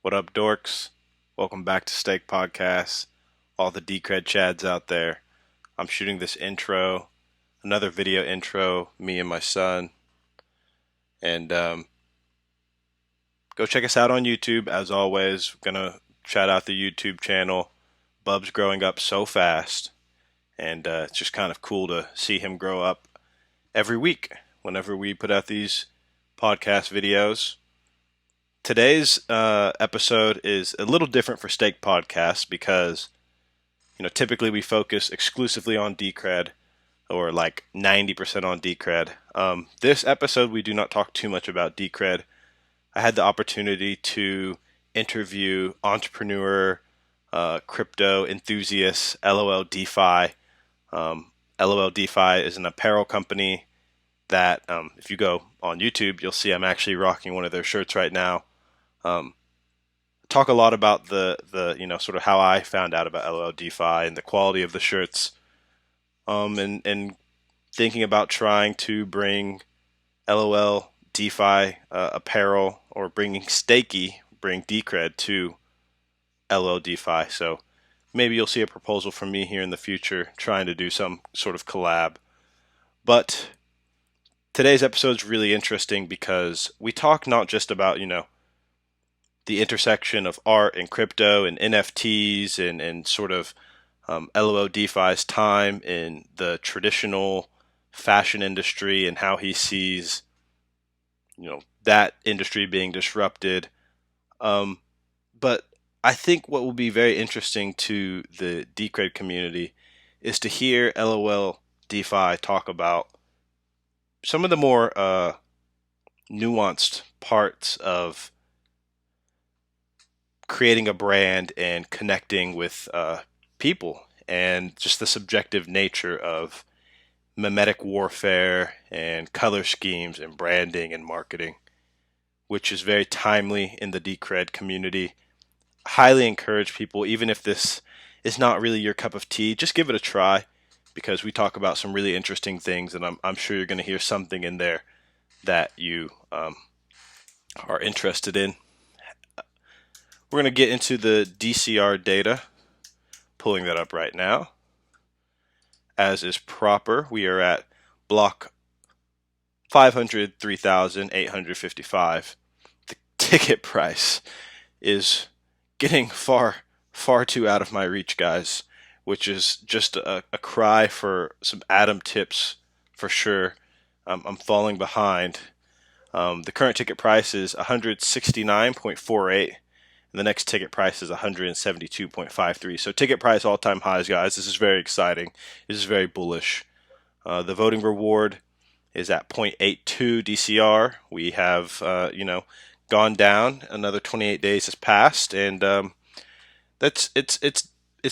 What up, dorks? Welcome back to Steak Podcast. All the Decred Chads out there. I'm shooting this intro, another video intro, me and my son. And go check us out on YouTube. As always, gonna shout out the YouTube channel. Bub's growing up so fast, and it's just kind of cool to see him grow up every week whenever we put out these podcast videos. Today's episode is a little different for Steak Podcast because, typically we focus exclusively on Decred or like 90% on Decred. This episode, we do not talk too much about Decred. I had the opportunity to interview entrepreneur, crypto enthusiast, L.O.L DeFi. L.O.L DeFi is an apparel company that, if you go on YouTube, you'll see I'm actually rocking one of their shirts right now. Talk a lot about the sort of how I found out about L.O.L DeFi and the quality of the shirts, and thinking about trying to bring L.O.L DeFi apparel, or bring Decred to L.O.L DeFi. So maybe you'll see a proposal from me here in the future trying to do some sort of collab. But today's episode is really interesting because we talk not just about, the intersection of art and crypto and NFTs and sort of L.O.L DeFi's time in the traditional fashion industry and how he sees, that industry being disrupted. But I think what will be very interesting to the Decred community is to hear L.O.L DeFi talk about some of the more nuanced parts of creating a brand and connecting with people, and just the subjective nature of mimetic warfare and color schemes and branding and marketing, which is very timely in the Decred community. Highly encourage people, even if this is not really your cup of tea, just give it a try, because we talk about some really interesting things, and I'm sure you're going to hear something in there that you are interested in. We're going to get into the DCR data, pulling that up right now. As is proper, we are at block 503,855. The ticket price is getting far too out of my reach, guys, which is just a cry for some Atom tips for sure. I'm falling behind. The current ticket price is 169.48. And the next ticket price is 172.53. So ticket price all-time highs, guys. This is very exciting. This is very bullish. The voting reward is at 0.82 DCR. We have, gone down. Another 28 days has passed, and it's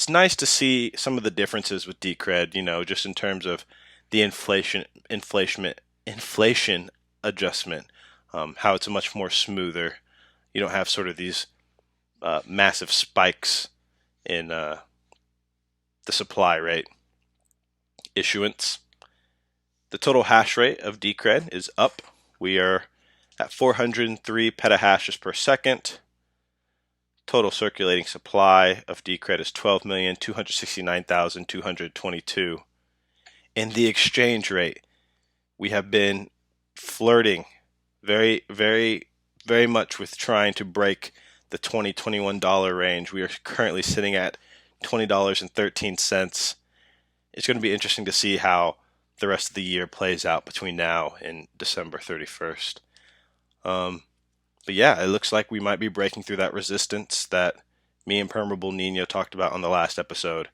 nice to see some of the differences with Decred. Just in terms of the inflation adjustment. How it's a much more smoother. You don't have sort of these massive spikes in the supply rate. Issuance. The total hash rate of Decred is up. We are at 403 petahashes per second. Total circulating supply of Decred is 12,269,222. In the exchange rate, we have been flirting very, very, very much with trying to break the $20-21 range. We are currently sitting at $20.13. It's going to be interesting to see how the rest of the year plays out between now and December 31st. But yeah, it looks like we might be breaking through that resistance that me and Permeable Nino talked about on the last episode.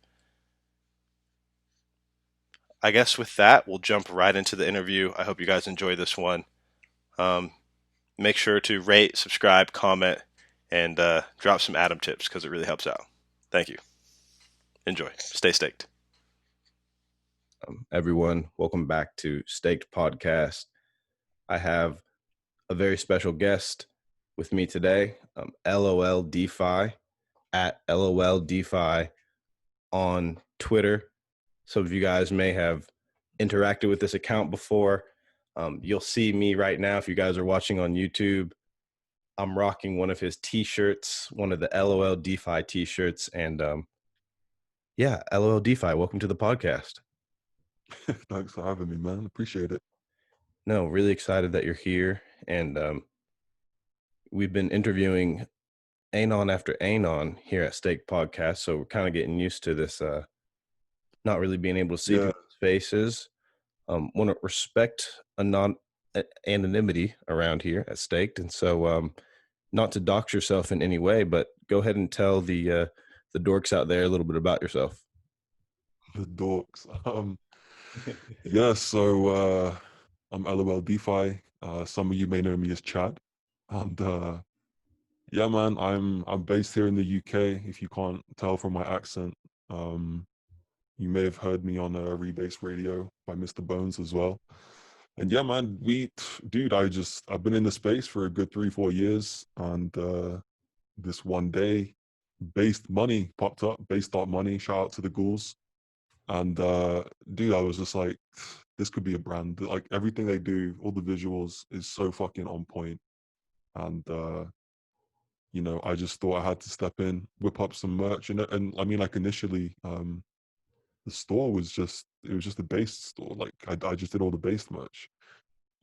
I guess with that, we'll jump right into the interview. I hope you guys enjoy this one. Make sure to rate, subscribe, comment, and drop some Atom tips, because it really helps out. Thank you. Enjoy. Stay staked. Everyone, welcome back to Staked Podcast. I have a very special guest with me today, L.O.L DeFi, at L.O.L DeFi on Twitter. Some of you guys may have interacted with this account before. You'll see me right now, if you guys are watching on YouTube, I'm rocking one of his t-shirts, one of the LOL DeFi t-shirts. And yeah, LOL DeFi, welcome to the podcast. Thanks for having me, man. Appreciate it. No, really excited that you're here. And we've been interviewing Anon after Anon here at Stake Podcast. So we're kind of getting used to this, not really being able to see Yeah, people's faces. Want to respect anonymity around here at Staked. And so not to dox yourself in any way, but go ahead and tell the dorks out there a little bit about yourself. the dorks. Yeah, so I'm L.O.L DeFi. Some of you may know me as Chad. And yeah, man, I'm based here in the UK, if you can't tell from my accent. Um, you may have heard me on Rebase Radio by Mr. Bones as well. And yeah, man, dude, I've been in the space for a good 3-4 years, and this one day, Based Money popped up. Based Money, shout out to the ghouls. And dude, I was just like, this could be a brand. Like everything they do, all the visuals is so fucking on point. And I just thought I had to step in, whip up some merch. And I mean, like initially, the store was just a based store. Like I just did all the based merch.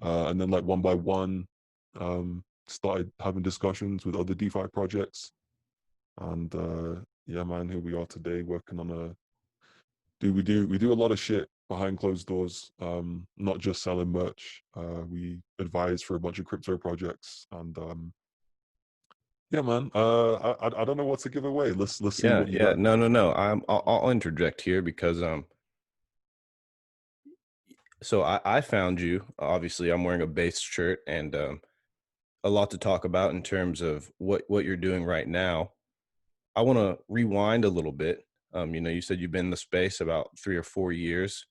And then like one by one, started having discussions with other DeFi projects. And yeah, man, here we are today working on a we do a lot of shit behind closed doors, not just selling merch. We advise for a bunch of crypto projects, and yeah, man. I don't know what to give away. Let's see Yeah, what you yeah. got. No. I'll interject here because so I found you. Obviously, I'm wearing a base shirt and a lot to talk about in terms of what you're doing right now. I want to rewind a little bit. You said you've been in the space about 3 or 4 years.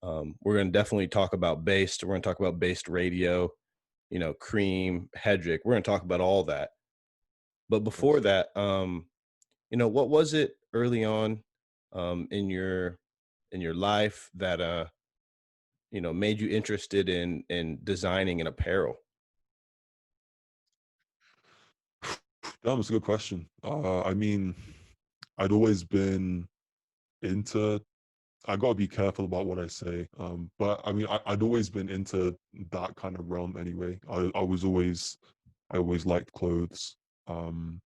We're going to definitely talk about based. We're going to talk about based radio, Cream, Hedrick. We're going to talk about all that. But before Nice. that, what was it early on in your life that made you interested in designing an apparel? That was a good question. I mean, I'd always been into. I gotta be careful about what I say. But I mean, I'd always been into that kind of realm anyway. I always liked clothes. Um,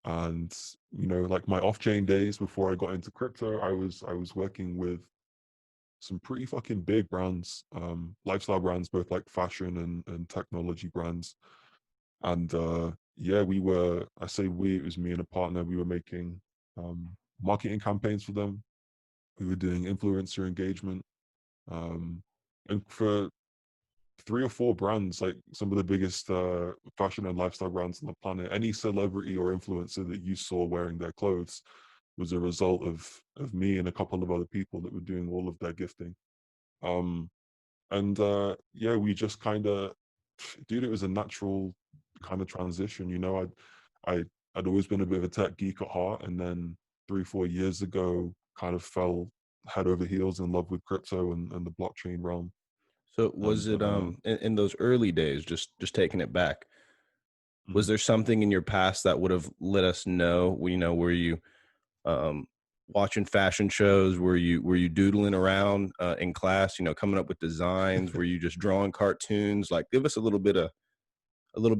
and like my off-chain days before I got into crypto, I was working with some pretty fucking big brands, lifestyle brands, both like fashion and technology brands. And yeah, I say we, it was me and a partner. We were making marketing campaigns for them. We were doing influencer engagement, um, and for 3 or 4 brands, like some of the biggest fashion and lifestyle brands on the planet. Any celebrity or influencer that you saw wearing their clothes was a result of me and a couple of other people that were doing all of their gifting. Um, and yeah, we just kind of, dude, it was a natural kind of transition. I I'd always been a bit of a tech geek at heart, and then 3-4 years ago, kind of fell head over heels in love with crypto and the blockchain realm. So was And it in those early days, just taking it back, was mhm. there something in your past that would have let us know, were you um watching fashion shows? Were you doodling around in class, coming up with designs? Were you just drawing cartoons? Like give us a little bit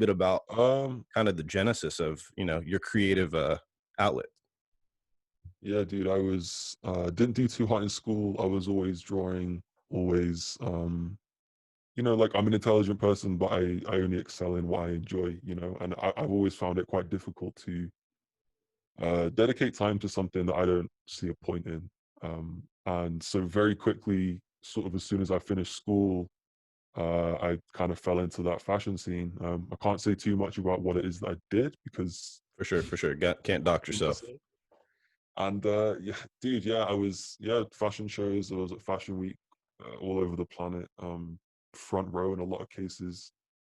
about um, kind of the genesis of, your creative outlet. yeah, dude, I was didn't do too hot in school. I was always drawing, always like I'm an intelligent person, but I only excel in what I enjoy, and I've always found it quite difficult to dedicate time to something that I don't see a point in. And so very quickly, sort of as soon as I finished school, I kind of fell into that fashion scene. I can't say too much about what it is that I did because For sure. Can't dox to yourself. myself. And yeah, dude, yeah, I was fashion shows. I was at Fashion Week all over the planet, front row in a lot of cases.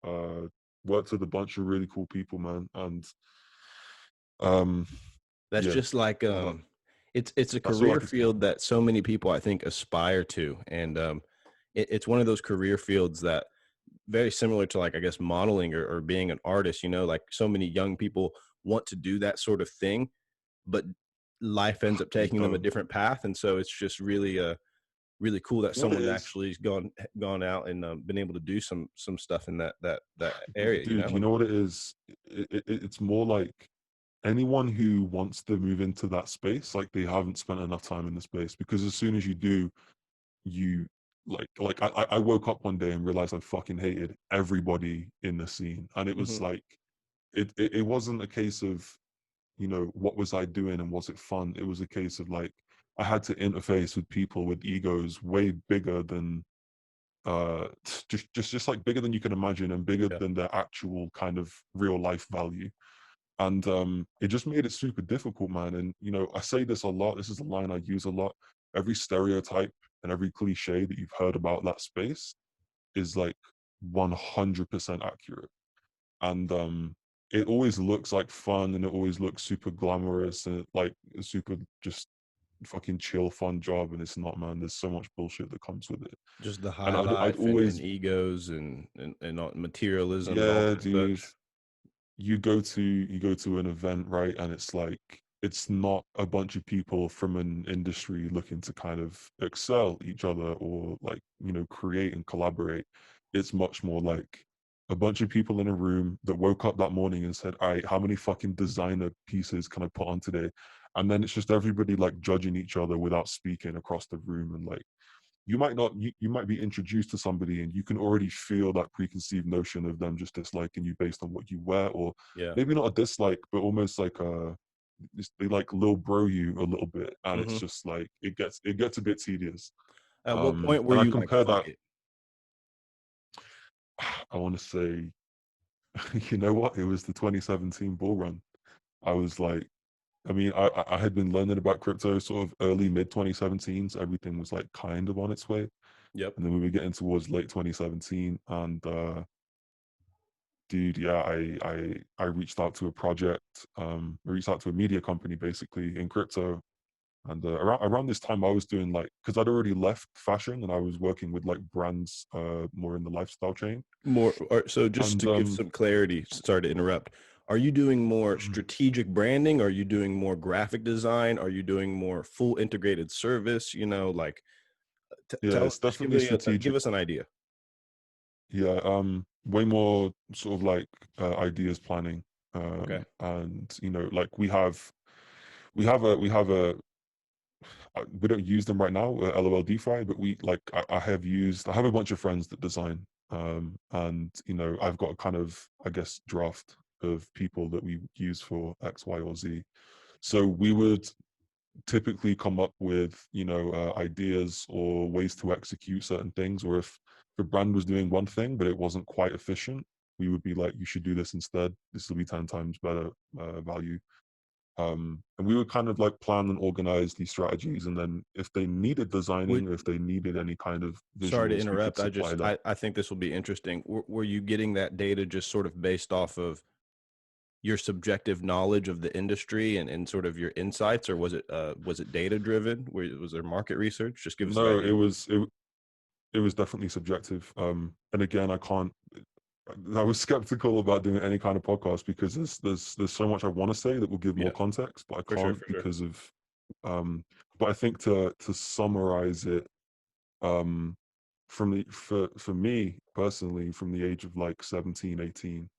Uh, Worked with a bunch of really cool people, man, and um, That's yeah, just like uh, that, it's a that's all I career can say. field that so many people I think aspire to, and it's one of those career fields that very similar to, like, I guess, modeling or being an artist, like so many young people want to do that sort of thing, but life ends up taking them a Yo, different path. And so it's just really cool that you know what it someone is? actually has gone out and been able to do some stuff in that area, Dude, you know what it is? It's more like anyone who wants to move into that space, like they haven't spent enough time in the space, because as soon as you do, you I woke up one day and realized I fucking hated everybody in the scene. And it was Mhm. like it wasn't a case of, what was I doing and was it fun? It was a case of like I had to interface with people with egos way bigger than just like bigger than you can imagine and bigger Yeah, than their actual kind of real life value. And it just made it super difficult, man. And I say this a lot, this is a line I use a lot. Every stereotype and every cliche that you've heard about that space is like 100% accurate. And it always looks like fun, and it always looks super glamorous and like a super just fucking chill fun job, and it's not, man. There's so much bullshit that comes with it. just the And high I'd life and always, egos and materialism and all yeah, that dude, such. you go to an event, right, and it's like it's not a bunch of people from an industry looking to kind of excel each other or like create and collaborate. It's much more like a bunch of people in a room that woke up that morning and said, all right, how many fucking designer pieces can I put on today? And then it's just everybody like judging each other without speaking across the room. And like you might not you might be introduced to somebody and you can already feel that preconceived notion of them just disliking you based on what you wear, or Yeah. maybe not a dislike but almost like they like lil bro you a little bit, and it's Hmm. just like it gets a bit tedious. At what point were And I you like, compare fuck that. it? I want to say, you know what, it was the 2017 bull run. I was like, I mean, I had been learning about crypto sort of early mid 2017s. Everything was like kind of on its way, Yep. and then we were getting towards late 2017, and dude, yeah, I reached out to a project. I reached out to a media company basically in crypto, and around this time I was doing like, because I'd already left fashion and I was working with like brands more in the lifestyle chain. So just And to give some clarity, sorry to interrupt. Are you doing more mhm, strategic branding? Are you doing more graphic design? Are you doing more full integrated service? Like, yeah, tell, it's just definitely give strategic. us an idea. Yeah, way more sort of like ideas planning. Okay. And like we have a we don't use them right now, LOL DeFi, but I have a bunch of friends that design, and I've got a kind of, I guess, draft of people that we use for X, Y, or Z. So we would typically come up with ideas or ways to execute certain things, or if the brand was doing one thing but it wasn't quite efficient, we would be like, you should do this instead, this will be 10 times better value. And we would kind of like plan and organize these strategies, and then if they needed Would designing, if they needed any kind of Sorry to visuals, we could interrupt. supply that. I think this will be interesting. Were you getting that data just sort of based off of your subjective knowledge of the industry and sort of your insights, or was it data driven? Was there market research? Just give us an No, idea. it was definitely subjective. And again, I was skeptical about doing any kind of podcast because there's so much I want to say that will give more Yeah, context, but I for sure, can't for sure. because of um but I think to summarize it, um for me personally, from the age of like 17, 18,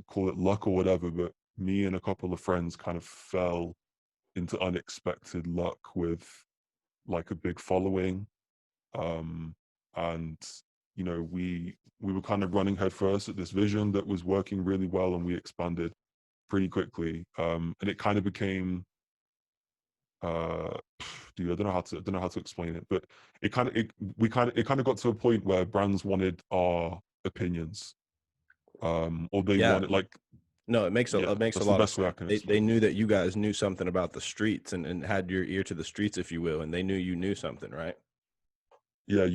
call it luck or whatever, but me and a couple of friends kind of fell into unexpected luck with like a big following. um and we were kind of running headfirst at this vision that was working really well, and we expanded pretty quickly. And it kind of became uh dude, I don't know how to explain it, but it kind of got to a point where brands wanted our opinions, or they Yeah, wanted like, no, yeah, it makes a that's the lot of best way I sense. can They explain it. knew that you guys knew something about the streets and had your ear to the streets, if you will, and they knew you knew something, right? Yeah,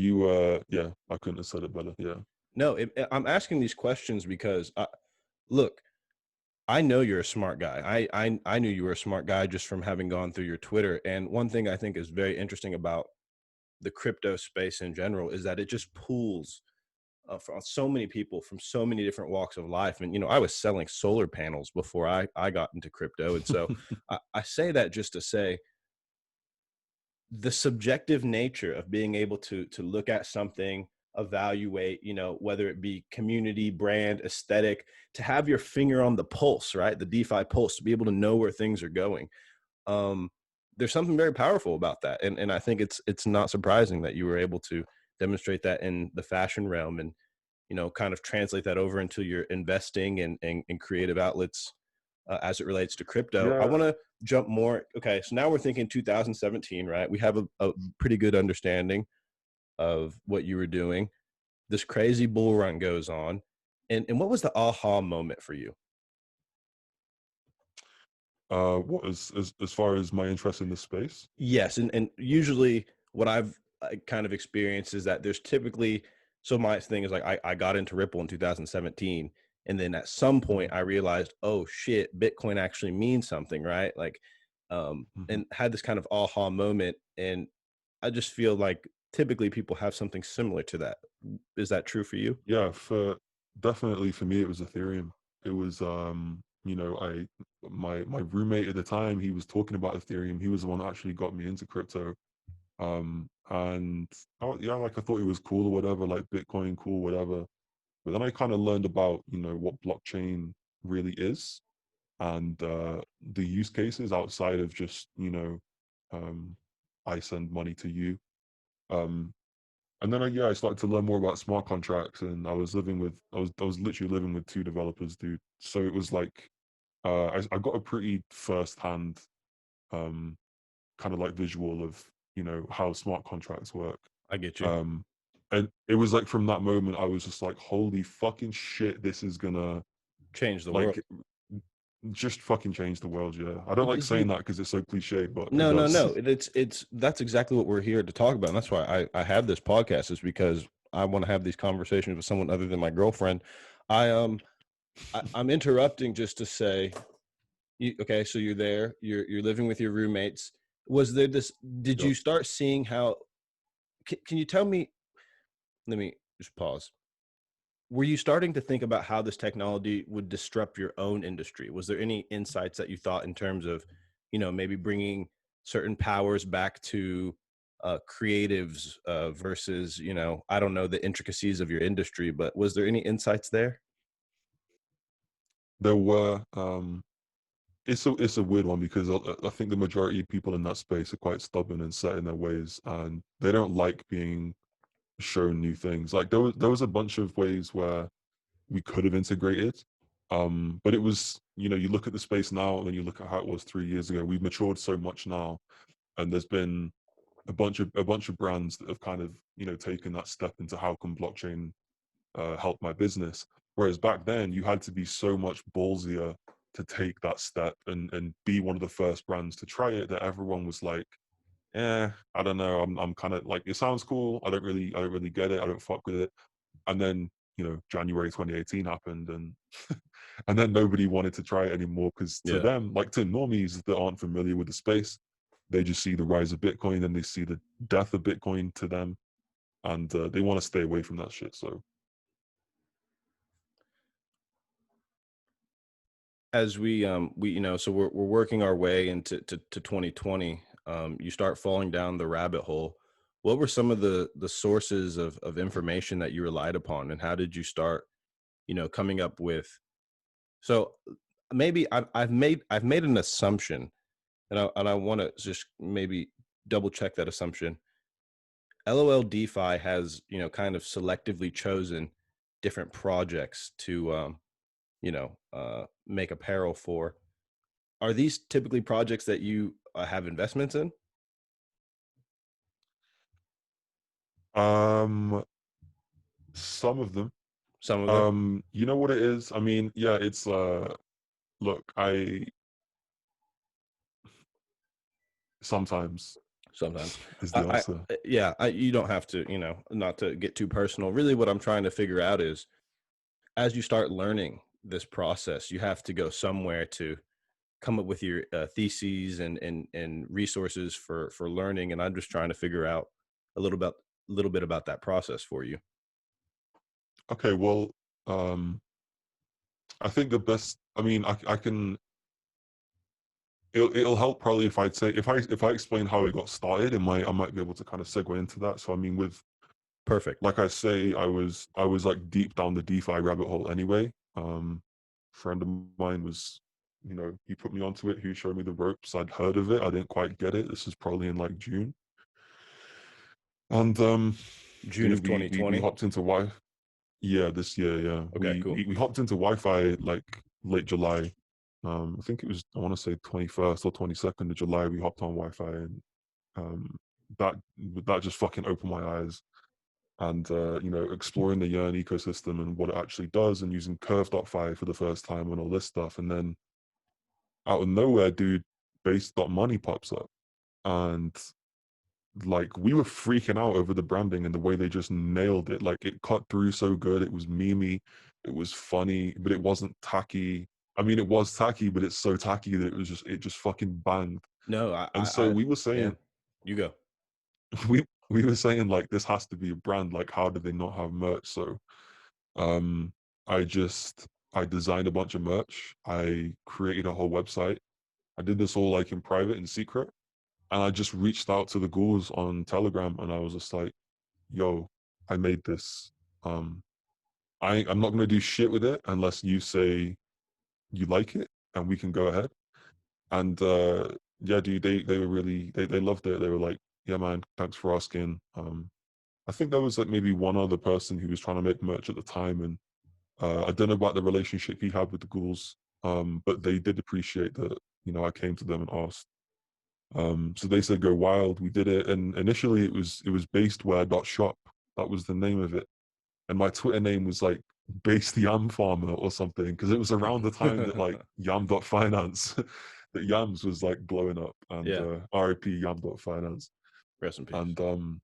yeah, I couldn't have said it better. Yeah. No, I'm asking these questions because look, I know you're a smart guy. I knew you were a smart guy just from having gone through your Twitter. And one thing I think is very interesting about the crypto space in general is that it just pools for so many people from so many different walks of life. And, you know, I was selling solar panels before I got into crypto. And so I say that just to say the subjective nature of being able to look at something, evaluate, you know, whether it be community, brand, aesthetic, to have your finger on the pulse, right? The DeFi pulse, to be able to know where things are going. Um, there's something very powerful about that. And I think it's not surprising that you were able to demonstrate that in the fashion realm, and, you know, kind of translate that over into your investing and creative outlets as it relates to crypto. I Yeah, want to jump more. Okay, so now we're thinking 2017, right? We have a pretty good understanding of what you were doing. This crazy bull run goes on. And what was the aha moment for you? what is as far as my interest in the space? Yes, and usually what I've kind of experienced is that there's typically, so my thing is like I got into Ripple in 2017, and then at some point Mhm, I realized, oh shit, Bitcoin actually means something, right? Like, mhm. and had this kind of aha moment, and I just feel like typically people have something similar to that. Is that true for you? Yeah, for definitely for me it was Ethereum. It was you know, my roommate at the time, he was talking about Ethereum. He was the one that actually got me into crypto. And yeah, like I thought it was cool or whatever, like Bitcoin cool, whatever. But then I kind of learned about, you know, what blockchain really is, and the use cases outside of just, you know, um I send money to you. Um and then yeah, I started to learn more about smart contracts, and I was literally living with two developers, dude. So it was like I got a pretty first hand um kind of like visual of, you know, how smart contracts work. I get you. Um and it was like from that moment I was just like, holy fucking shit, this is gonna Change the world. like just fucking change the world. Yeah, I don't like Do you, saying that because it's so cliche, but it no, no, does. no. It's that's exactly what we're here to talk about. And that's why I have this podcast, is because I want to have these conversations with someone other than my girlfriend. I I'm interrupting just to say, okay, so you're there, you're living with your roommates. Was there this? Did Yep. you start seeing how? Can you tell me? Let me just pause. Were you starting to think about how this technology would disrupt your own industry? Was there any insights that you thought in terms of, you know, maybe bringing certain powers back to creatives versus, you know, I don't know the intricacies of your industry, but was there any insights there? There were it's a weird one because I think the majority of people in that space are quite stubborn and set in their ways, and they don't like being shown new things. Like there was a bunch of ways where we could have integrated, but it was, you know, you look at the space now and then you look at how it was 3 years ago. We've matured so much now, and there's been a bunch of brands that have kind of, you know, taken that step into how can blockchain help my business. Whereas back then, you had to be so much ballsier to take that step and be one of the first brands to try it, that everyone was like, I don't know. I'm kind of like, it sounds cool. I don't really get it. I don't fuck with it. And then, you know, January 2018 happened, and and then nobody wanted to try it anymore because to Yeah. them, like to normies that aren't familiar with the space, they just see the rise of Bitcoin and they see the death of Bitcoin to them, and they want to stay away from that shit. So As we, you know, so we're working our way into to 2020. You start falling down the rabbit hole. What were some of the sources of information that you relied upon, and how did you start, you know, coming up with? So maybe I've made an assumption, and I want to just maybe double check that assumption. LOL DeFi has, you know, kind of selectively chosen different projects to you know, make apparel for. Are these typically projects that you have investments in? um some of them. Some of them, You know what it is? I mean, yeah, it's look, I sometimes sometimes. is the answer. Yeah, you don't have to, you know, not to get too personal. Really, what I'm trying to figure out is, as you start learning this process, you have to go somewhere to come up with your theses and resources for learning. And I'm just trying to figure out a little bit about that process for you. Okay, well, um, I think the best. I mean, I can. It'll help probably if I'd say if I explain how it got started, I might be able to kind of segue into that. So I mean, with Perfect. like I say, I was like deep down the DeFi rabbit hole anyway. Friend of mine was, he put me onto it. He showed me the ropes. I'd heard of it. I didn't quite get it. This is probably in like June, and June of dude, we 2020. hopped into Wi. Yeah, this year, yeah. Okay, We, cool. we we hopped into Wi-Fi like late July. I think it was, I want to say 21st or 22nd of July. We hopped on Wi-Fi, and um, that that just fucking opened my eyes. And exploring the Yearn ecosystem and what it actually does, and using Curve.fi for the first time and all this stuff, and then out of nowhere, dude, Base.money pops up, and like we were freaking out over the branding and the way they just nailed it. Like it cut through so good. It was memey, it was funny, but it wasn't tacky. I mean, it was tacky, but it's so tacky that it just fucking banged. No, And so we were yeah, saying, you go. we were saying like this has to be a brand. Like, how do they not have merch? So um I just I designed a bunch of merch. I created a whole website. I did this all like in private and secret. And I just reached out to the ghouls on Telegram, and I was just like, yo, I made this. Um, I'm not gonna do shit with it unless you say you like it and we can go ahead. And yeah, dude, they were really they loved it. They were like, yeah, man, thanks for asking. I think there was like maybe one other person who was trying to make merch at the time, and I don't know about the relationship he had with the ghouls, but they did appreciate that. I came to them and asked. So they said go wild. We did it, and initially it was based.where.shop. That was the name of it, and my Twitter name was like based yam farmer or something, because it was around the time that like yam.finance, that yams was like blowing up, and Yeah, RIP yam.finance, rest in peace. and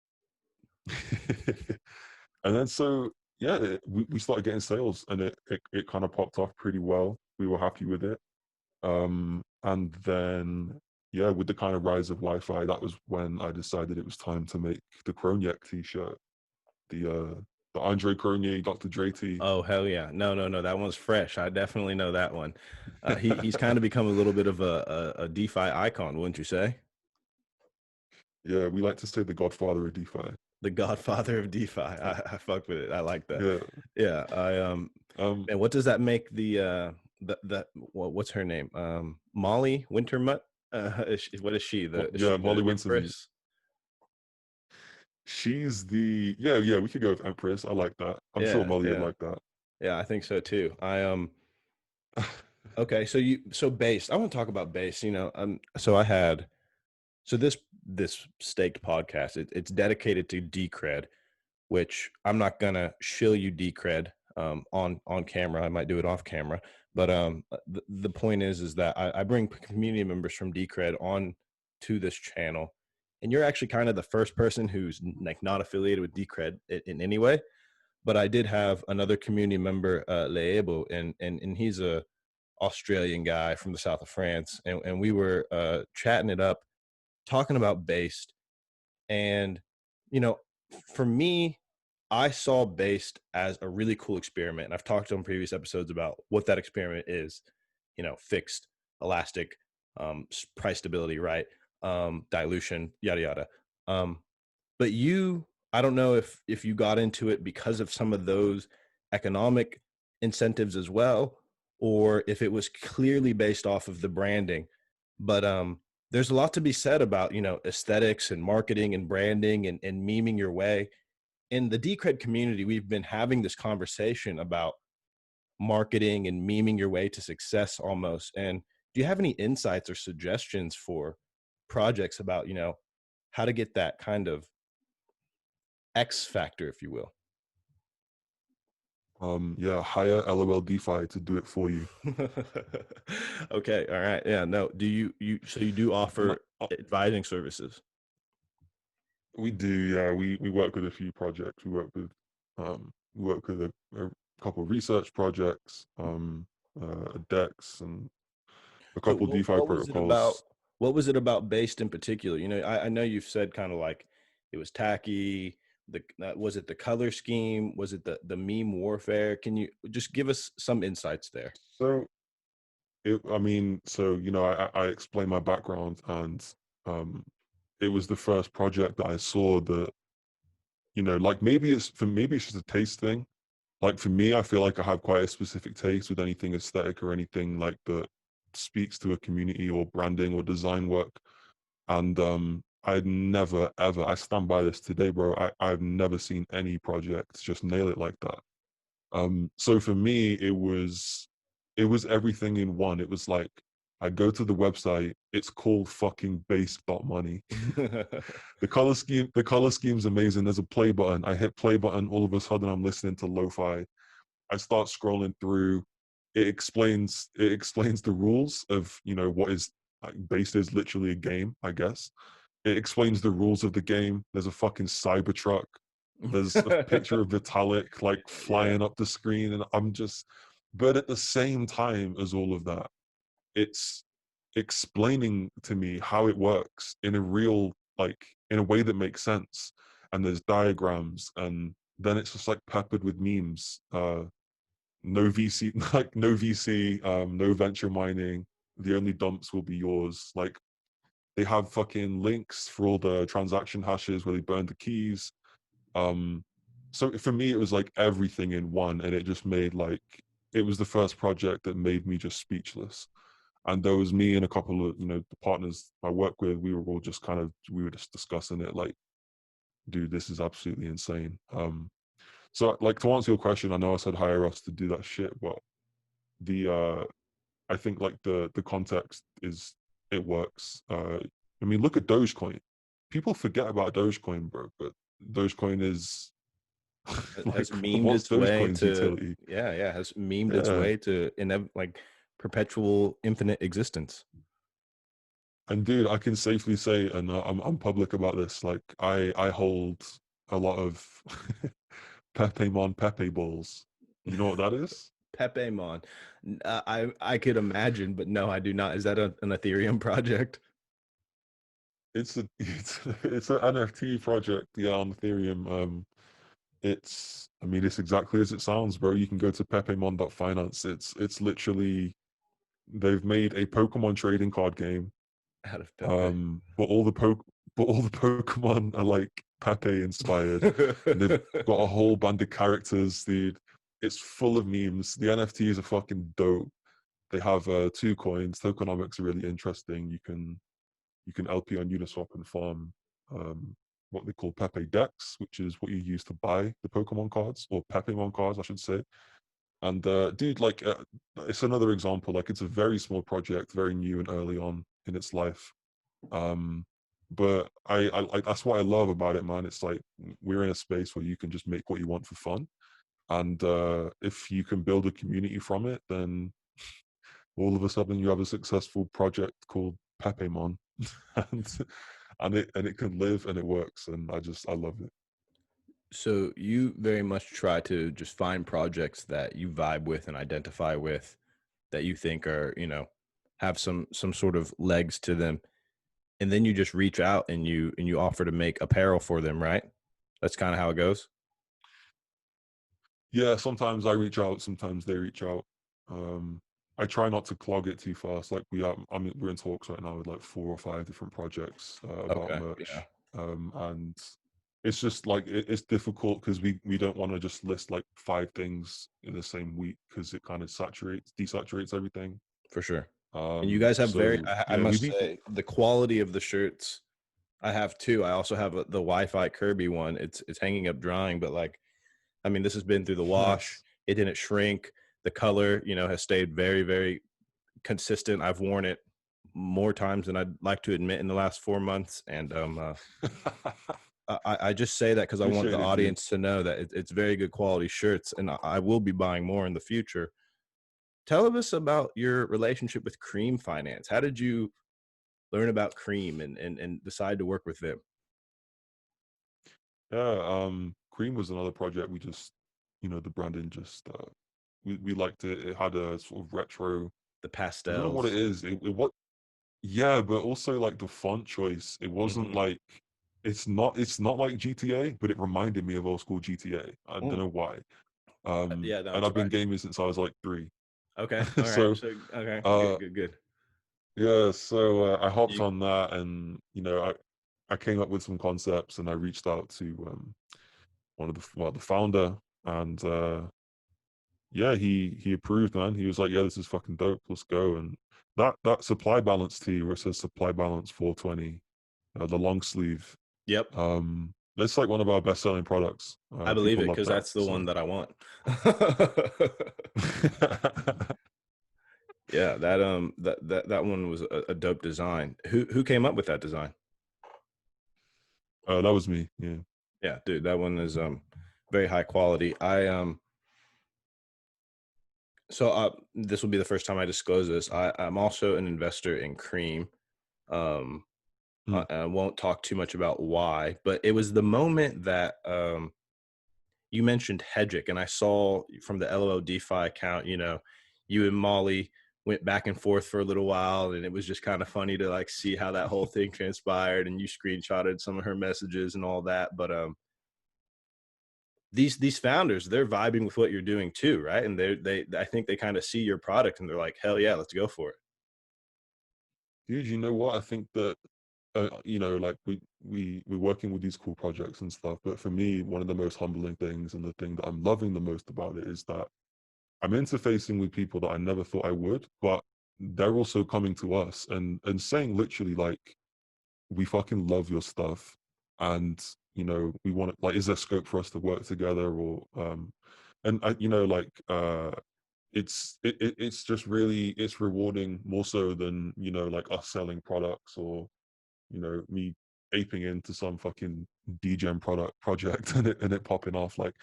and then so yeah, we started getting sales, and it kind of popped off pretty well. We were happy with it. And then, yeah, with the kind of rise of Wi-Fi, that was when I decided it was time to make the Kroniak t-shirt, the Andre Cronje, Dr. Dre tee. Oh hell yeah! No, no, no, that one's fresh. I definitely know that one. He's kind of become a little bit of a DeFi icon, wouldn't you say? Yeah, we like to say the Godfather of DeFi. The Godfather of DeFi. I fuck with it. I like that. Yeah. Yeah. Um. Man, what does that make the well, what's her name? Molly Wintermutt. What is she? Is Yeah, she the Molly Winston. Empress? She's the yeah. We could go with Empress. I like that. I'm sure Yeah, Molly would yeah, like that. yeah. I think so too. Okay. So based. I want to talk about base. So I had so this staked podcast. It's dedicated to Decred, which I'm not gonna shill you Decred on camera. I might do it off camera, but the point is that I bring community members from Decred on to this channel, and you're actually kind of the first person who's like not affiliated with Decred in any way. But I did have another community member, L.O.L, and he's a Australian guy from the south of France, and we were chatting it up, talking about based, and you know, for me, I saw based as a really cool experiment. And I've talked on previous episodes about what that experiment is, fixed, elastic, price stability, right? Dilution, yada, yada. Um, but I don't know if you got into it because of some of those economic incentives as well, or if it was clearly based off of the branding. But there's a lot to be said about, aesthetics and marketing and branding and memeing your way. In the Decred community, we've been having this conversation about marketing and memeing your way to success almost. And do you have any insights or suggestions for projects about, how to get that kind of X factor, if you will? Yeah, hire LOL DeFi to do it for you. Okay, all right. Yeah, no. Do so you do My, offer advising services? we do, yeah. We work with a few projects. We work with a couple of research projects, DEX, and a So couple of DeFi protocols. what was it about based in particular? I know you've said kind of like it was tacky Was it the color scheme? Was it the meme warfare? Can you just give us some insights there? So I mean, so I explained my background, and um, it was the first project that I saw that like maybe it's just a taste thing. Like for me, I feel like I have quite a specific taste with anything aesthetic or anything like that speaks to a community or branding or design work. And I'd never ever, I stand by this today, bro. I've never seen any project just nail it like that. So for me, it was everything in one. It was like I go to the website, it's called fucking base.money. The color scheme's amazing. There's a play button. I hit play button, all of a sudden I'm listening to lo-fi. I start scrolling through. It explains the rules of what is like, based is literally a game, I guess. It explains the rules of the game. There's a fucking Cybertruck. There's a picture of Vitalik like Yeah. flying up the screen, and I'm just. But at the same time as all of that, it's explaining to me how it works in a real like in a way that makes sense. And there's diagrams, and then it's just like peppered with memes. No VC, like no VC, no venture mining. The only dumps will be yours. Like they have fucking links for all the transaction hashes where they burn the keys. Um, so for me, it was like everything in one, and it just made like it was the first project that made me just speechless. And there was me and a couple of the partners I work with. We were just discussing it, like, dude, this is absolutely insane. So like to answer your question, I know I said hire us to do that shit, but the I think like the context is it works. I mean, look at Dogecoin. People forget about Dogecoin, bro, but Dogecoin is Has like memed what's its way Dogecoin's to utility? yeah, has memed its Yeah, way to like perpetual infinite existence. and dude, I can safely say, and I'm public about this. Like I hold a lot of Pepe Mon Pepe balls. You know what that is? Pepe Mon. I could imagine, but no, I do not. Is that an Ethereum project? It's an NFT project, yeah, on Ethereum. I mean, it's exactly as it sounds, bro. You can go to pepemon.finance. It's literally they've made a Pokemon trading card game. Out of Pepe. Um, but all the poke but all the Pokemon are like Pepe inspired, and they've got a whole band of characters, dude. It's full of memes. The NFTs are fucking dope. They have two coins. Tokenomics are really interesting. You can LP on Uniswap and farm what they call Pepe decks, which is what you use to buy the Pokemon cards, or Pepemon cards, I should say. And dude, like, it's another example. Like, it's a very small project, very new and early on in its life. Um, but I that's what I love about it, man. It's like we're in a space where you can just make what you want for fun, and if you can build a community from it, then all of a sudden you have a successful project called Pepemon, and and it can live and it works, and I love it. So you very much try to just find projects that you vibe with and identify with that you think are, have some sort of legs to them. And then you just reach out and you offer to make apparel for them, right? That's kind of how it goes. Yeah, sometimes I reach out, sometimes they reach out. I try not to clog it too fast. Like we're in talks right now with like 4 or 5 different projects about Okay. Yeah, merch, and it's just like it's difficult because we don't want to just list like 5 things in the same week because it kind of desaturates everything. for sure. And you guys have very, So I yeah, we must meet. say, the quality of the shirts. I have two. I also have the Wi-Fi Kirby one. It's hanging up drying, but like, I mean, this has been through the wash. Nice. It didn't shrink. The color, has stayed very, very consistent. I've worn it more times than I'd like to admit in the last 4 months. And I just say that because I want the Appreciate it, dude. audience to know that it's very good quality shirts, and I will be buying more in the future. Tell us about your relationship with Cream Finance. How did you learn about Cream and decide to work with them? Yeah, Cream was another project we just, the branding just, we liked it. It had a sort of retro. The I don't know what it pastels. is. What? Yeah, but also like the font choice. It wasn't Hmm. like it's not like GTA, but it reminded me of old school GTA. I don't Mm. know why. Yeah, no, And it's I've been right. gaming since I was like 3. Okay, all right. So So okay, good, uh good, good. yeah, so I hopped You, on that, and I came up with some concepts, and I reached out to one of the founder, and yeah, he approved, man. He was like, yeah, this is fucking dope, let's go. And that supply balance tee where it says supply balance 420, the long sleeve, yep, that's like one of our best selling products. I believe People it love because that. that's the one So that I want. Yeah, that one was a dope design. Who came up with that design? that was me. Yeah. Yeah, dude, that one is very high quality. This will be the first time I disclose this. I'm also an investor in Cream. Um, Mm, I won't talk too much about why, but it was the moment that you mentioned Hedgick, and I saw from the L.O.L DeFi account, you and Molly went back and forth for a little while, and it was just kind of funny to like see how that whole thing transpired. And you screenshotted some of her messages and all that. But these founders, they're vibing with what you're doing too, right? And they I think they kind of see your product and they're like, hell yeah, let's go for it. dude, you know what? I think that like we're working with these cool projects and stuff. But for me, one of the most humbling things, and the thing that I'm loving the most about it, is that I'm interfacing with people that I never thought I would, but they're also coming to us and saying literally like, we fucking love your stuff, and we want to, like, is there scope for us to work together, or and I, like it's just really, it's rewarding more so than like us selling products, or me aping into some fucking degen project and it popping off. Like,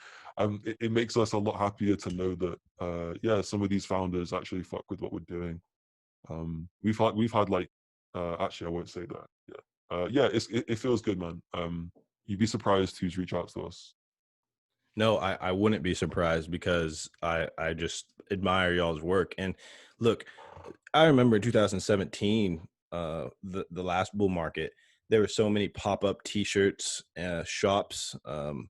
it makes us a lot happier to know that yeah, some of these founders actually fuck with what we're doing. We've had like actually, I won't say that. Yeah, it feels good, man. You'd be surprised who's reached out to us. No, I wouldn't be surprised because I just admire y'all's work. And look, I remember in 2017, the last bull market, there were so many pop-up t-shirts, shops, and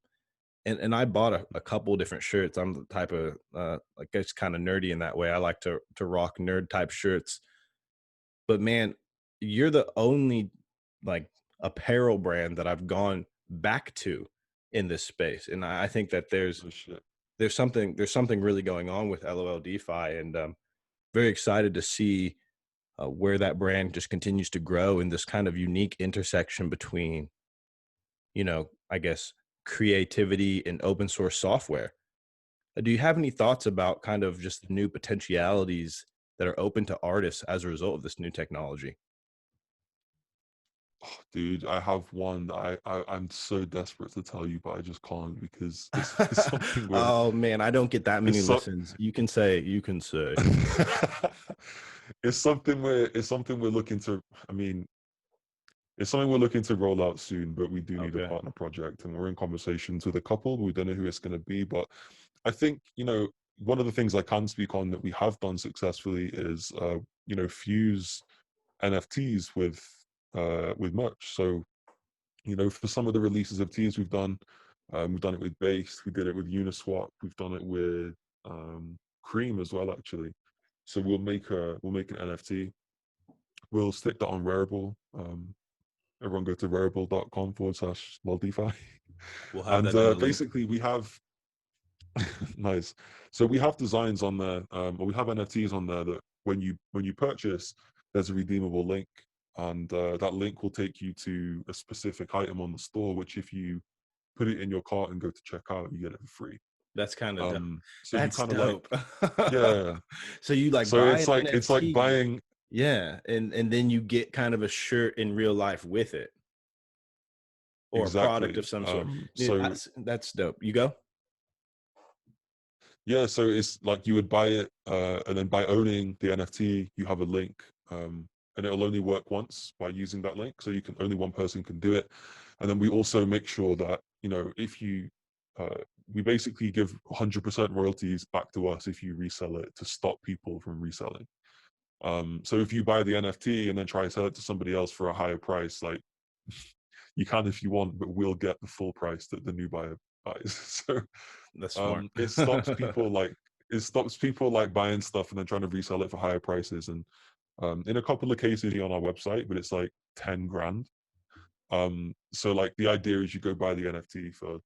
I bought a couple different shirts. I'm the type of like, it's kind of nerdy in that way. I like to rock nerd type shirts. But man, you're the only like apparel brand that I've gone back to in this space. And I think that Oh shit. there's something really going on with LOL DeFi, and very excited to see where that brand just continues to grow in this kind of unique intersection between, I guess, creativity and open source software. Do you have any thoughts about kind of just the new potentialities that are open to artists as a result of this new technology? Oh, dude, I have one that I'm so desperate to tell you, but I just can't, because it's something where Oh man, I don't get that it's many so listens. You can say. it's something we're looking to, I mean, it's something we're looking to roll out soon, but we do need a Okay. partner project, and we're in conversations with a couple. We don't know who it's going to be, but I think, one of the things I can speak on that we have done successfully is, fuse NFTs with merch. So, for some of the releases of teas we've done it with Base, we did it with Uniswap, we've done it with Cream as well, actually. So we'll make an NFT. We'll stick that on Rarible. Everyone go to rarible.com/LOLDEFI. We'll have And that in the link. basically we have nice. So we have designs on there, or we have NFTs on there that when you purchase, there's a redeemable link, and that link will take you to a specific item on the store, which if you put it in your cart and go to checkout, you get it for free. That's kind of dope. So you That's kind of like, dope. yeah. So you like So buy it's an like NFT, buying, yeah, and then you get kind of a shirt in real life with it, or a product of exactly. some sort. Dude, So that's dope. You go. yeah, so it's like you would buy it, and then by owning the NFT, you have a link, and it'll only work once by using that link. So only one person can do it, and then we also make sure that if you, uh, we basically give 100% royalties back to us if you resell it, to stop people from reselling. So if you buy the NFT and then try to sell it to somebody else for a higher price, like you can if you want, but we'll get the full price that the new buyer buys. So That's smart. it stops people like buying stuff and then trying to resell it for higher prices. And in a couple of cases on our website, but it's like 10 grand. So like the idea is you go buy the NFT for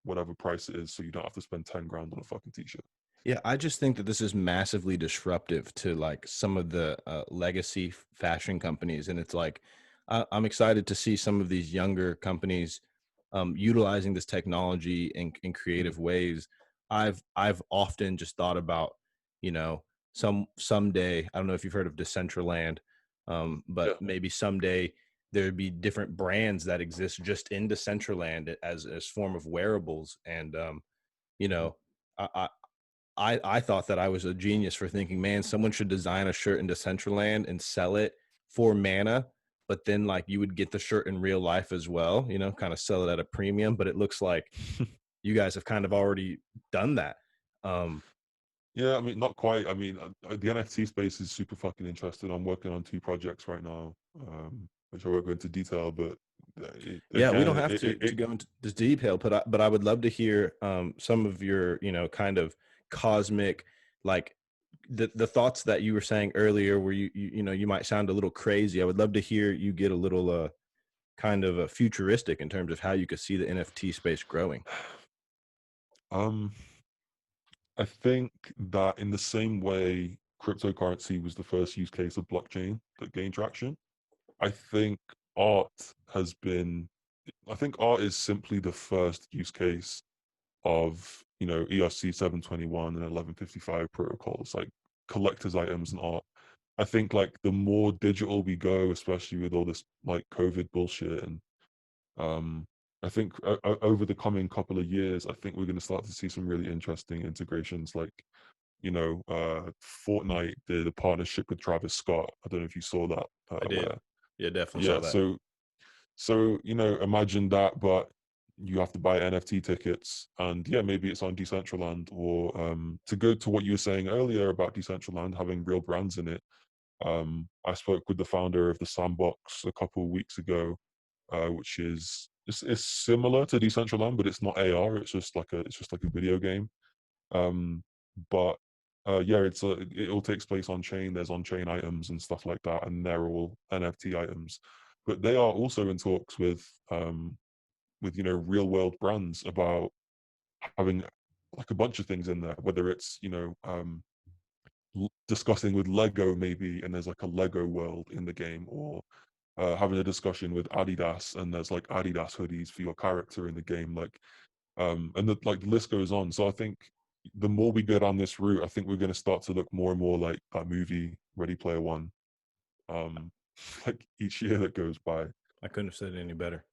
whatever price it is, so you don't have to spend 10 grand on a fucking t-shirt. Yeah, I just think that this is massively disruptive to like some of the legacy fashion companies, and it's like I'm excited to see some of these younger companies utilizing this technology in Mm. creative ways. I've often just thought about, you know, someday, I don't know if you've heard of Decentraland, but Yeah. maybe someday there'd be different brands that exist just in Decentraland as form of wearables, and you Mhm. know. I thought that I was a genius for thinking, man, someone should design a shirt in Decentraland and sell it for mana, but then like you would get the shirt in real life as well, you know, kind of sell it at a premium. But it looks like you guys have kind of already done that. Um, Yeah, I mean, not quite. I mean, the NFT space is super fucking interesting. I'm working on 2 projects right now, which I won't go into detail, but yeah, we don't again, have to go into this detail, but I would love to hear some of your, you know, kind of cosmic, like the thoughts that you were saying earlier, where you know, you might sound a little crazy. I would love to hear you get a little kind of futuristic in terms of how you could see the NFT space growing. um, I think that in the same way cryptocurrency was the first use case of blockchain that gained traction, I think art has been, I think art is simply the first use case of, you know, ERC 721 and 1155 protocols, like collector's items and art. I think like the more digital we go, especially with all this like COVID bullshit, and um, I think over the coming couple of years, I think we're going to start to see some really interesting integrations. Like, you know, Fortnite did a partnership with Travis Scott. I don't know if you saw that. I did. Where Yeah, definitely yeah, saw that. so you know, imagine that, but you have to buy NFT tickets, and yeah, maybe it's on Decentraland, or to go to what you were saying earlier about Decentraland having real brands in it. I spoke with the founder of the Sandbox a couple of weeks ago, which is it's similar to Decentraland, but it's not AR. It's just like a video game. Um, but yeah, it all takes place on chain. There's on chain items and stuff like that, and they're all NFT items. But they are also in talks with you know real world brands about having like a bunch of things in there, whether it's you know discussing with Lego maybe, and there's like a Lego world in the game, or having a discussion with Adidas, and there's like Adidas hoodies for your character in the game, like and the list goes on. So I think the more we go down this route, I think we're going to start to look more and more like that movie Ready Player One. Um, like each year that goes by, I couldn't have said it any better.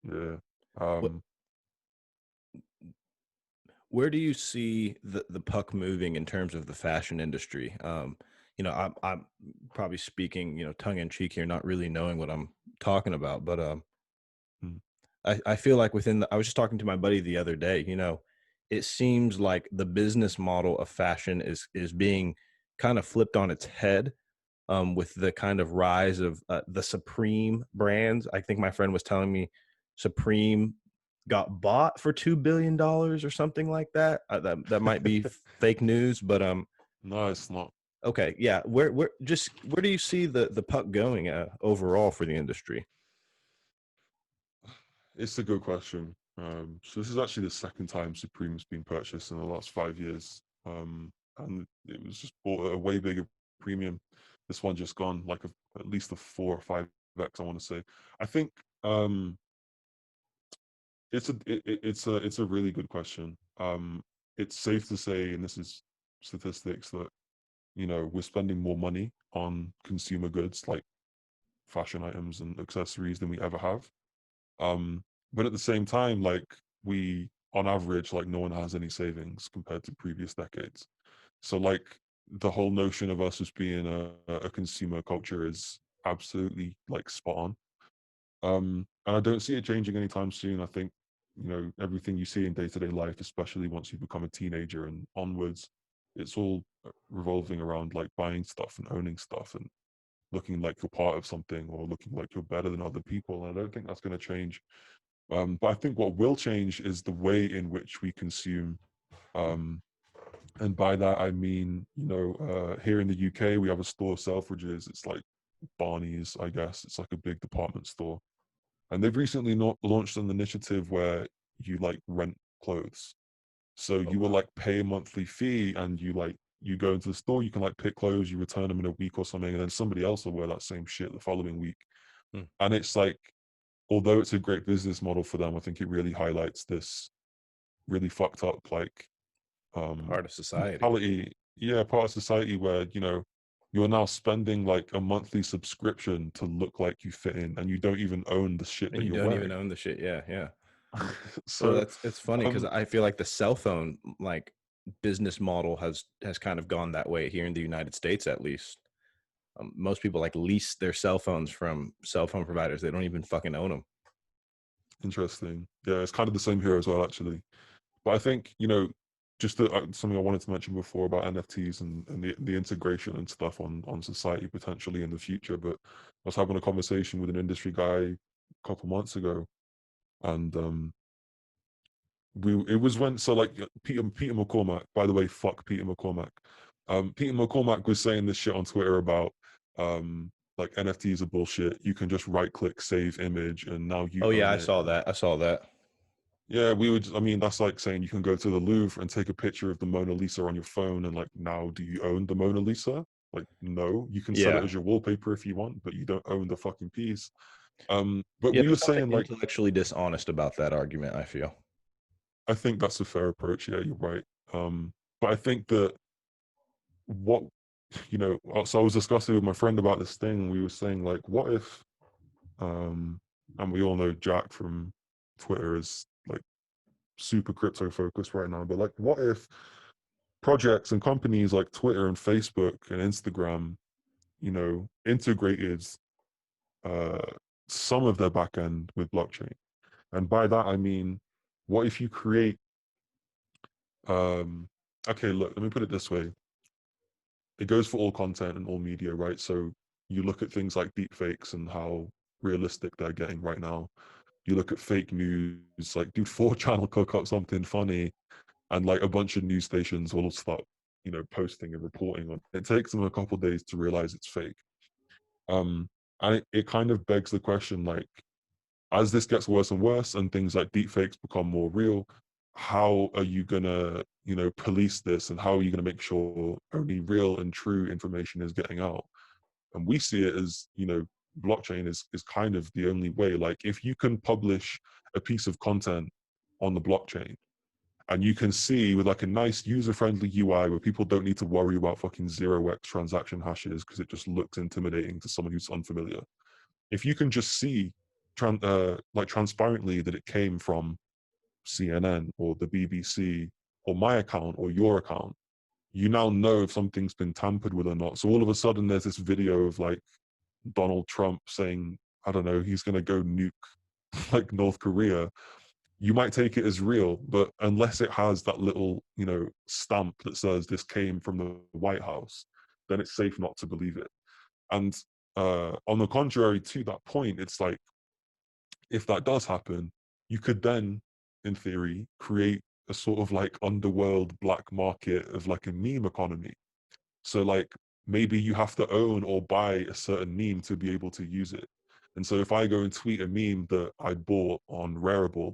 yeah. What Um, Where do you see the puck moving in terms of the fashion industry? You know, I'm probably speaking, you know, tongue in cheek here, not really knowing what I'm talking about, but mm, I feel like I was just talking to my buddy the other day, you know, it seems like the business model of fashion is being kind of flipped on its head, with the kind of rise of the Supreme brands. I think my friend was telling me Supreme got bought for $2 billion or something like that. That might be fake news, but no, it's not. okay, yeah. Where do you see the puck going overall for the industry? It's a good question. So this is actually the second time Supreme's been purchased in the last 5 years. And it was just bought at a way bigger premium. This one just gone like at least a 4 or 5x, I want to say. I think it's a really good question. It's safe to say, and this is statistics, that you know we're spending more money on consumer goods like fashion items and accessories than we ever have. But at the same time, like we, on average, like no one has any savings compared to previous decades. So like the whole notion of us as being a consumer culture is absolutely like spot on. And I don't see it changing anytime soon. I think, you know, everything you see in day-to-day life, especially once you become a teenager and onwards, it's all revolving around like buying stuff and owning stuff. And looking like you're part of something or looking like you're better than other people. And I don't think that's going to change. But I think what will change is the way in which we consume. Um, and by that I mean, here in the UK we have a store of Selfridges. It's like Barney's, I guess. It's like a big department store, and they've recently not launched an initiative where you like rent clothes. So Oh, you will wow. like pay a monthly fee, and you go into the store, you can like pick clothes, you return them in a week or something, and then somebody else will wear that same shit the following week. Hmm. And it's like, although it's a great business model for them, I think it really highlights this really fucked up like Part of society. mentality, yeah, part of society where, you're now spending like a monthly subscription to look like you fit in, and you don't even own the shit And that you you're don't even wearing. own the shit. Yeah, yeah. Well, So that's it's funny because um I feel like the cell phone like business model has kind of gone that way here in the United States, at least. Most people like lease their cell phones from cell phone providers. They don't even fucking own them. interesting. Yeah, it's kind of the same here as well, actually. But I think, just something I wanted to mention before about NFTs and the integration and stuff on society potentially in the future. But I was having a conversation with an industry guy a couple months ago, and it was when, so like, Peter McCormack, by the way, fuck Peter McCormack. Peter McCormack was saying this shit on Twitter about like NFTs are bullshit. You can just right click save image and now you Oh yeah, own I it. saw that. I saw that. Yeah, I mean, that's like saying you can go to the Louvre and take a picture of the Mona Lisa on your phone, and like, now do you own the Mona Lisa? Like, no, you can set it Yeah. as your wallpaper if you want, but you don't own the fucking piece. But Yeah, we were there's something saying, like, intellectually dishonest about that argument, I feel. I think that's a fair approach. Yeah, you're right. But I think that what, so I was discussing with my friend about this thing. We were saying, like, what if, and we all know Jack from Twitter is like super crypto focused right now, but like, what if projects and companies like Twitter and Facebook and Instagram, integrated uh, some of their backend with blockchain? And by that I mean, what if you create? Um, okay, look, let me put it this way. It goes for all content and all media, right? So you look at things like deep fakes and how realistic they're getting right now. You look at fake news, like, dude, 4 channel cook up something funny, and like a bunch of news stations will start, posting and reporting on it. It takes them a couple of days to realize it's fake. Um, and it kind of begs the question, like, as this gets worse and worse and things like deepfakes become more real, how are you gonna, police this, and how are you gonna make sure only real and true information is getting out? And we see it as, blockchain is kind of the only way. Like, if you can publish a piece of content on the blockchain, and you can see with like a nice user-friendly UI where people don't need to worry about fucking 0x transaction hashes because it just looks intimidating to someone who's unfamiliar. If you can just see like transparently that it came from CNN or the BBC or my account or your account, you now know if something's been tampered with or not. So all of a sudden there's this video of like Donald Trump saying, I don't know, he's going to go nuke like North Korea. You might take it as real, but unless it has that little, stamp that says this came from the White House, then it's safe not to believe it. And on the contrary to that point, it's like, if that does happen, you could then, in theory, create a sort of like underworld black market of like a meme economy. So like, maybe you have to own or buy a certain meme to be able to use it. And so if I go and tweet a meme that I bought on Rarible,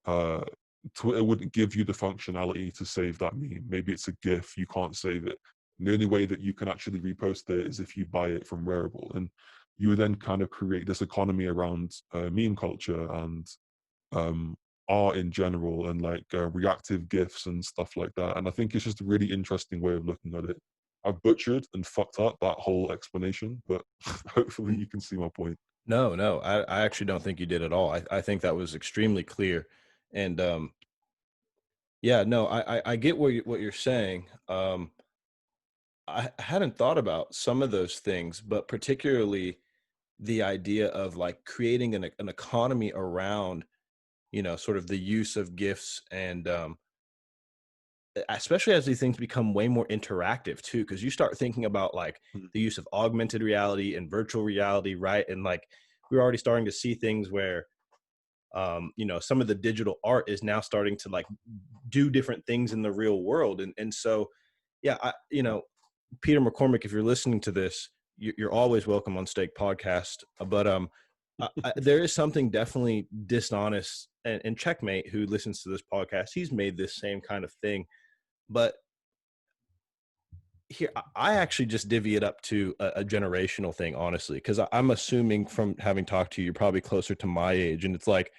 uh, Twitter wouldn't give you the functionality to save that meme. Maybe it's a GIF, you can't save it. And the only way that you can actually repost it is if you buy it from Rarible. And you would then kind of create this economy around meme culture and um, art in general, and like reactive GIFs and stuff like that. And I think it's just a really interesting way of looking at it. I've butchered and fucked up that whole explanation, but hopefully you can see my point. No, no, I actually don't think you did at all. I think that was extremely clear. And yeah, no, I get what you're saying. I hadn't thought about some of those things, but particularly the idea of like creating an economy around, sort of the use of gifts and especially as these things become way more interactive too, because you start thinking about like Mm. the use of augmented reality and virtual reality, right? And like we're already starting to see things where some of the digital art is now starting to like do different things in the real world. And so, yeah, Peter McCormick, if you're listening to this, you're always welcome on Stake Podcast. But there is something definitely dishonest, and Checkmate, who listens to this podcast, he's made this same kind of thing. But here, I actually just divvy it up to a generational thing, honestly, because I'm assuming from having talked to you, you're probably closer to my age, and it's like,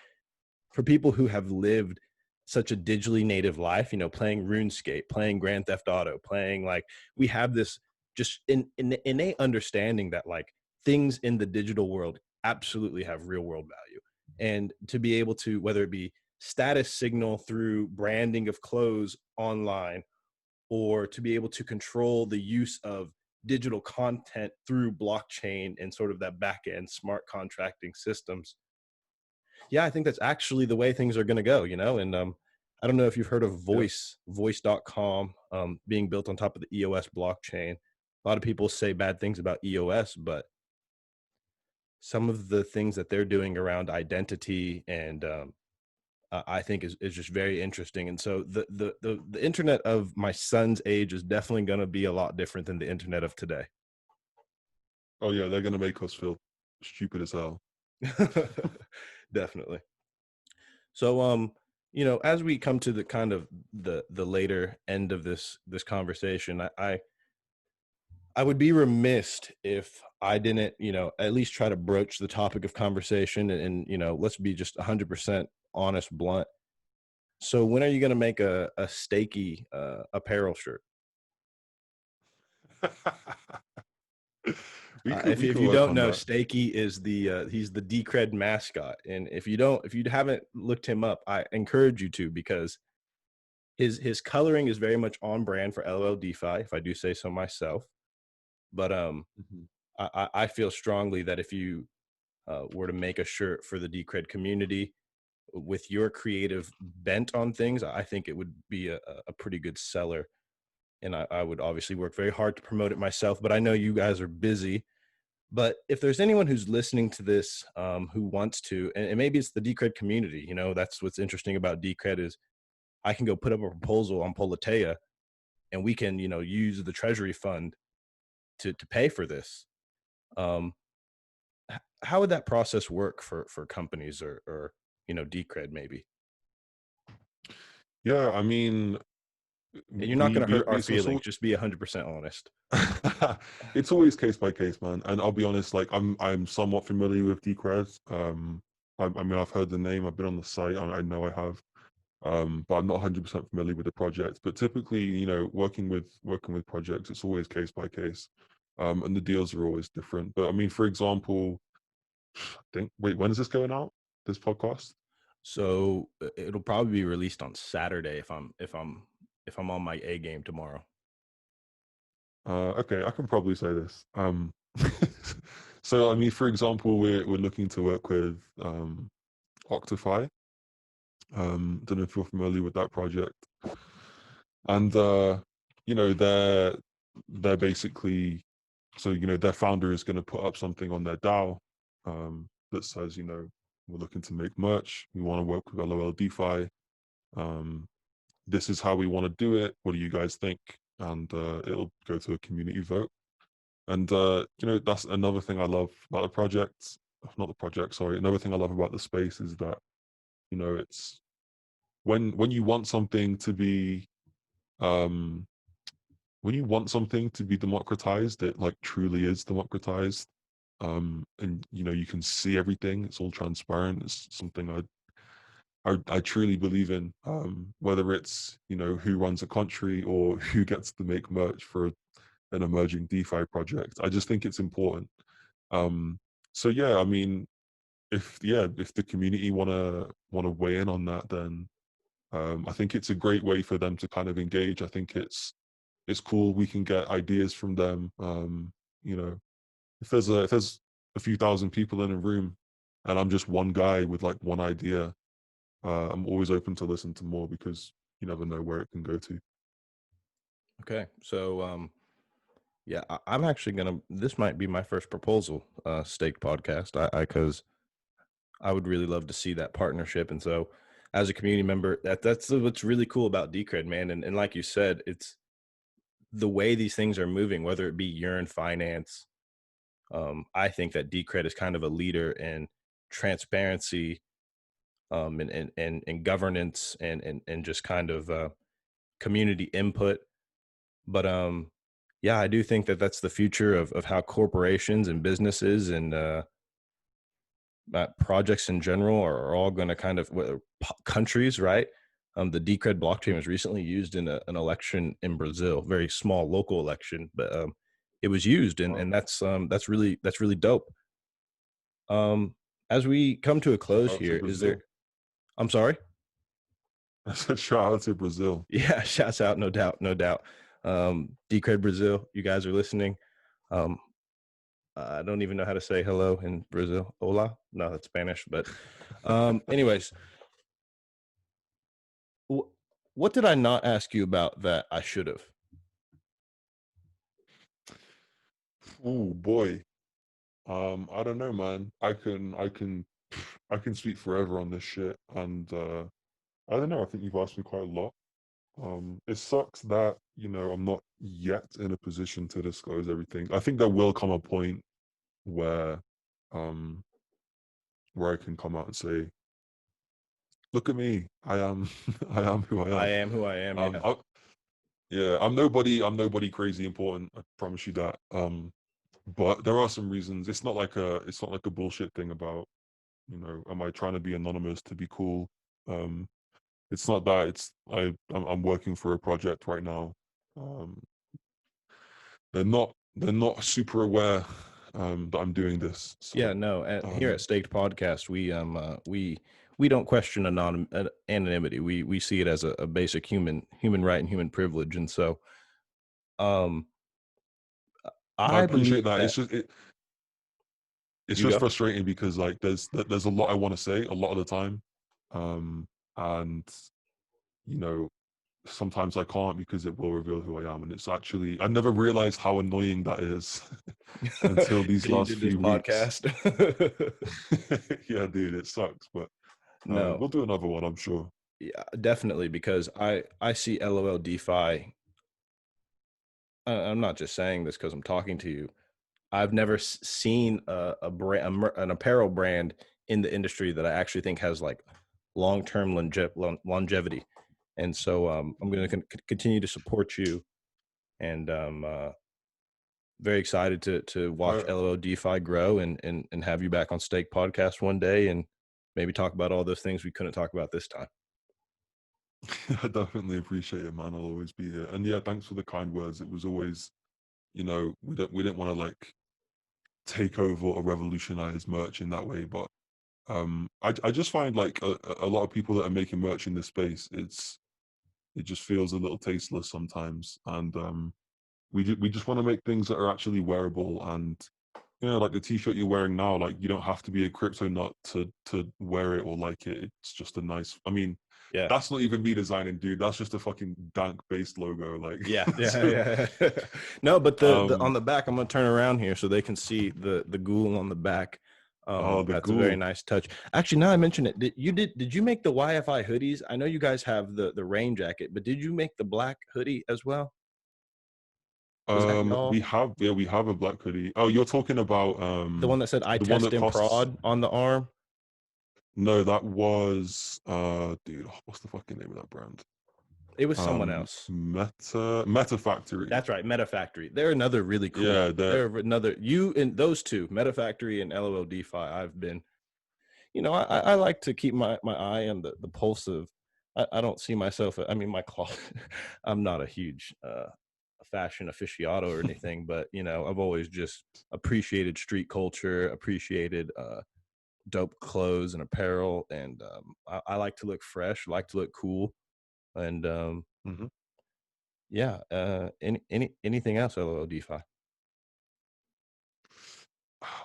for people who have lived such a digitally native life, playing RuneScape, playing Grand Theft Auto, playing like, we have this just in innate understanding that like things in the digital world absolutely have real world value. And to be able to, whether it be status signal through branding of clothes online, or to be able to control the use of digital content through blockchain and sort of that back end smart contracting systems, yeah, I think that's actually the way things are going to go, and I don't know if you've heard of Yeah. voice.com being built on top of the EOS blockchain. A lot of people say bad things about EOS, but some of the things that they're doing around identity and I think is just very interesting. And so the internet of my son's age is definitely going to be a lot different than the internet of today. Oh yeah, they're gonna make us feel stupid as hell. Definitely. So, as we come to the kind of the later end of this conversation, I would be remiss if I didn't, at least try to broach the topic of conversation, and let's be just 100% honest, blunt. So, when are you going to make a stakey apparel shirt? We If could you work don't on know, that. Stakey is he's the Decred mascot, and if you haven't looked him up, I encourage you to, because his coloring is very much on brand for L.O.L DeFi, if I do say so myself. But Mhm. I feel strongly that if you were to make a shirt for the Decred community with your creative bent on things, I think it would be a pretty good seller. And I would obviously work very hard to promote it myself, but I know you guys are busy. But if there's anyone who's listening to this who wants to, and maybe it's the Decred community, that's what's interesting about Decred is I can go put up a proposal on Politeia, and we can, use the treasury fund to pay for this. Um, how would that process work for companies or Decred maybe? Yeah, I mean, And you're not going to we hurt our it's feelings. all Just be 100% honest. it's always case by case, man. And I'll be honest, like I'm somewhat familiar with Decred. I mean, I've heard the name, I've been on the site, I know I have. But I'm not 100% familiar with the project. But typically, working with projects, it's always case by case, and the deals are always different. But I mean, for example, wait, when is this going out? This podcast? So it'll probably be released on Saturday if I'm on my A game tomorrow. Okay, I can probably say this. So I mean, for example, we're looking to work with Octify. Don't know if you're familiar with that project. And they're basically, so their founder is going to put up something on their DAO that says, we're looking to make merch, we want to work with LOL DeFi, this is how we want to do it, what do you guys think? And it'll go to a community vote. And that's another thing I love about the project, not the project, sorry, another thing I love about the space is that it's when you want something to be um democratized, it like truly is democratized. And you can see everything, it's all transparent, it's something I truly believe in, whether it's who runs a country or who gets to make merch for an emerging DeFi project. I just think it's important. So yeah, I mean, if the community wanna weigh in on that, then I think it's a great way for them to kind of engage. I think it's cool. We can get ideas from them. You know, if there's a few thousand people in a room, and I'm just one guy with like one idea, I'm always open to listen to more because you never know where it can go to. Okay, so yeah, I'm actually gonna. This might be my first proposal, Stake Podcast. Because I would really love to see that partnership, and so as a community member, that's what's really cool about Decred, man. And like you said, it's the way these things are moving, whether it be Yearn Finance. I think that Decred is kind of a leader in transparency, and governance, and just kind of community input. But yeah, I do think that that's the future of how corporations and businesses and projects in general are all going to kind of countries, right? The Decred blockchain was recently used in an election in Brazil, very small local election, but it was used, and Wow. and that's really dope. As we come to a Shout close out to here, is there? Brazil. I'm sorry. I said shout out to Brazil. Yeah, shouts out, no doubt, no doubt. Decred Brazil, you guys are listening. Um, I don't even know how to say hello in Brazil. Hola? No, that's Spanish. But anyways, what did I not ask you about that I should have? Oh boy. I don't know, man. I can speak forever on this shit, and I don't know. I think you've asked me quite a lot. It sucks that I'm not yet in a position to disclose everything. I think there will come a point where, um, where I can come out and say, "Look at me. I am, I am who I I am." am who I am. Yeah. I, yeah, I'm nobody. I'm nobody crazy important. I promise you that. But there are some reasons. It's not like a bullshit thing about, am I trying to be anonymous to be cool? Um, it's not that. I'm working for a project right now. Um, they're not super aware that I'm doing this. Yeah, So no. Here at um, Staked Podcast, we don't question anonymity. We see it as a basic human right and human privilege, and so um, I I appreciate believe that. that It's you just go. frustrating because like there's a lot I want to say a lot of the time, and you know sometimes I can't because it will reveal who I am, and it's actually I never realized how annoying that is until these Till you last did this few weeks. podcast. Yeah, dude, it sucks, but No, we'll do another one, I'm sure. yeah, definitely, because I see LOL DeFi. I'm not just saying this because I'm talking to you. I've never seen a brand, an apparel brand in the industry that I actually think has like long-term longevity. And so I'm going to continue to support you, and very excited to watch I LO DeFi grow, and have you back on Stake Podcast one day, and maybe talk about all those things we couldn't talk about this time. I definitely appreciate it, man. I'll always be here. And yeah, thanks for the kind words. It was always, we didn't want to like take over or revolutionize merch in that way, but I just find like a lot of people that are making merch in this space, it just feels a little tasteless sometimes, and we just want to make things that are actually wearable, and like the t-shirt you're wearing now, like you don't have to be a crypto nut to wear it or like it. It's just a nice, I mean, Yeah. that's not even me designing, dude. That's just a fucking dank based logo, like. Yeah, So, yeah, yeah. No, but the on um the back, I'm gonna turn around here so they can see the ghoul on the back. oh, the That's a very ghoul. nice touch. Actually, now I mention it, did you make the YFI hoodies? I know you guys have the rain jacket, but did you make the black hoodie as well? Was that We y'all? have, yeah, we have a black hoodie. Oh, you're talking about The one that said "I the one test that and costs. prod" on the arm? No, that was dude, what's the fucking name of that brand? It was someone else. Meta Factory. That's right, Meta Factory. They're another really cool. Yeah, that. They're another, you and those two, Meta Factory and LOL DeFi. I've been, I like to keep my eye on the pulse of. I don't see myself. I mean, my closet. I'm not a huge fashion aficionado or anything, but I've always just appreciated street culture, appreciated dope clothes and apparel, and I like to look fresh, like to look cool, and Mhm. yeah. Anything else? LOL DeFi.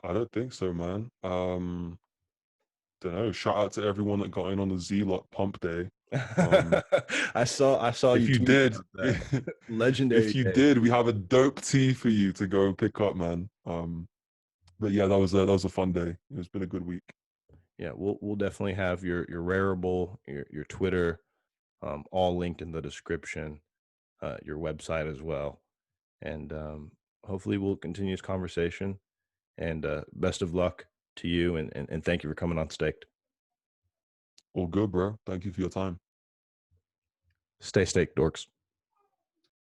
I don't think so, man. Don't know. Shout out to everyone that got in on the Z-Lot pump day. Um, I saw if you you tweet did, about that. if Legendary you day. did, we have a dope tee for you to go and pick up, man. But yeah, that was a fun day. It's been a good week. Yeah, we'll definitely have your Rarible, your Twitter, all linked in the description, your website as well, and hopefully we'll continue this conversation. And best of luck to you, and thank you for coming on Staked. All good, bro. Thank you for your time. Stay staked, dorks.